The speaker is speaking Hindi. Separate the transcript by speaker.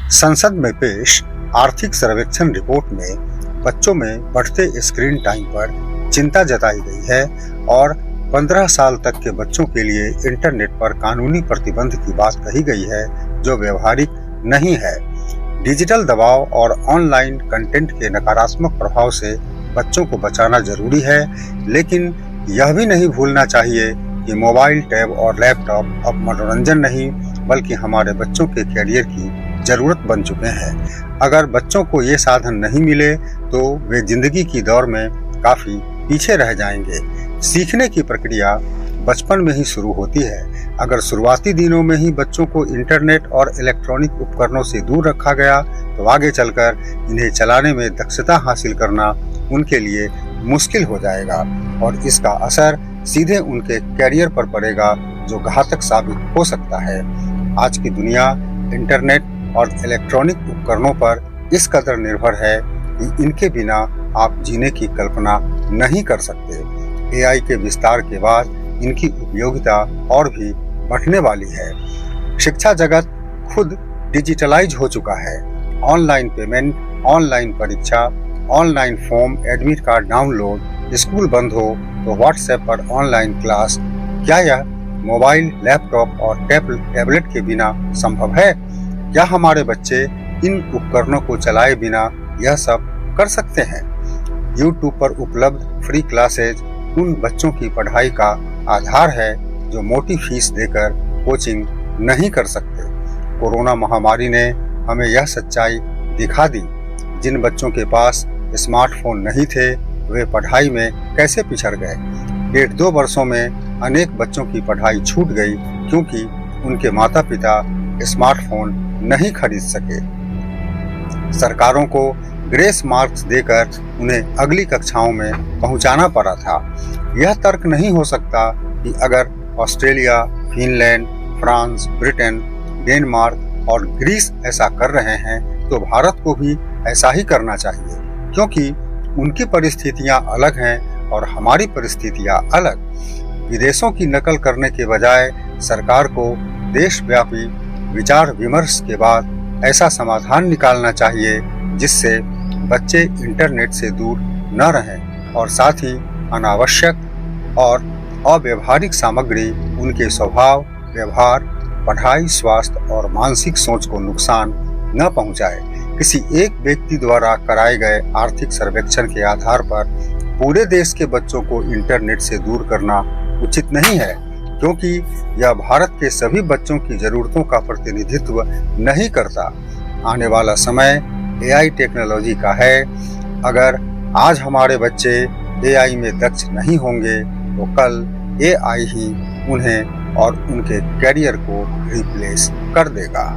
Speaker 1: संसद में पेश आर्थिक सर्वेक्षण रिपोर्ट में बच्चों में बढ़ते स्क्रीन टाइम पर चिंता जताई गई है और 15 साल तक के बच्चों के लिए इंटरनेट पर कानूनी प्रतिबंध की बात कही गई है, जो व्यवहारिक नहीं है। डिजिटल दबाव और ऑनलाइन कंटेंट के नकारात्मक प्रभाव से बच्चों को बचाना जरूरी है, लेकिन यह भी नहीं भूलना चाहिए कि मोबाइल, टैब और लैपटॉप अब मनोरंजन नहीं बल्कि हमारे बच्चों के कैरियर की जरूरत बन चुके हैं। अगर बच्चों को ये साधन नहीं मिले तो वे जिंदगी की दौड़ में काफी पीछे रह जाएंगे। सीखने की प्रक्रिया बचपन में ही शुरू होती है। अगर शुरुआती दिनों में ही बच्चों को इंटरनेट और इलेक्ट्रॉनिक उपकरणों से दूर रखा गया तो आगे चलकर इन्हें चलाने में दक्षता हासिल करना उनके लिए मुश्किल हो जाएगा और इसका असर सीधे उनके कैरियर पर पड़ेगा, जो घातक साबित हो सकता है। आज की दुनिया इंटरनेट और इलेक्ट्रॉनिक उपकरणों पर इस कदर निर्भर है कि इनके बिना आप जीने की कल्पना नहीं कर सकते। एआई के विस्तार के बाद इनकी उपयोगिता और भी बढ़ने वाली है। शिक्षा जगत खुद डिजिटलाइज हो चुका है। ऑनलाइन पेमेंट, ऑनलाइन परीक्षा, online form, admit card download, school बंद हो तो व्हाट्सएप पर ऑनलाइन क्लास। क्या यह मोबाइल, लैपटॉप और टैबलेट के बिना संभव है? क्या हमारे बच्चे इन उपकरणों को चलाए बिना यह सब कर सकते हैं? YouTube पर उपलब्ध फ्री क्लासेज उन बच्चों की पढ़ाई का आधार है जो मोटी फीस देकर कोचिंग नहीं कर सकते। कोरोना महामारी ने हमें यह सच्चाई दिखा दी। जिन बच्चों के पास स्मार्टफोन नहीं थे वे पढ़ाई में कैसे पिछड़ गए। 1.5-2 वर्षों में अनेक बच्चों की पढ़ाई छूट गई क्योंकि उनके माता पिता स्मार्टफोन नहीं खरीद सके। सरकारों को ग्रेस मार्क्स देकर उन्हें अगली कक्षाओं में पहुंचाना पड़ा था। यह तर्क नहीं हो सकता कि अगर Australia, Finland, France, Britain, Denmark और ग्रीस ऐसा कर रहे हैं तो भारत को भी ऐसा ही करना चाहिए, क्योंकि उनकी परिस्थितियां अलग हैं और हमारी परिस्थितियां अलग। विदेशों की नकल करने के बजाय सरकार को देशव्यापी विचार विमर्श के बाद ऐसा समाधान निकालना चाहिए जिससे बच्चे इंटरनेट से दूर न रहें और साथ ही अनावश्यक और अव्यवहारिक सामग्री उनके स्वभाव, व्यवहार, पढ़ाई, स्वास्थ्य और मानसिक सोच को नुकसान न पहुंचाए। किसी एक व्यक्ति द्वारा कराए गए आर्थिक सर्वेक्षण के आधार पर पूरे देश के बच्चों को इंटरनेट से दूर करना उचित नहीं है, क्योंकि यह भारत के सभी बच्चों की जरूरतों का प्रतिनिधित्व नहीं करता। आने वाला समय एआई टेक्नोलॉजी का है। अगर आज हमारे बच्चे एआई में दक्ष नहीं होंगे तो कल एआई ही उन्हें और उनके कैरियर को रिप्लेस कर देगा।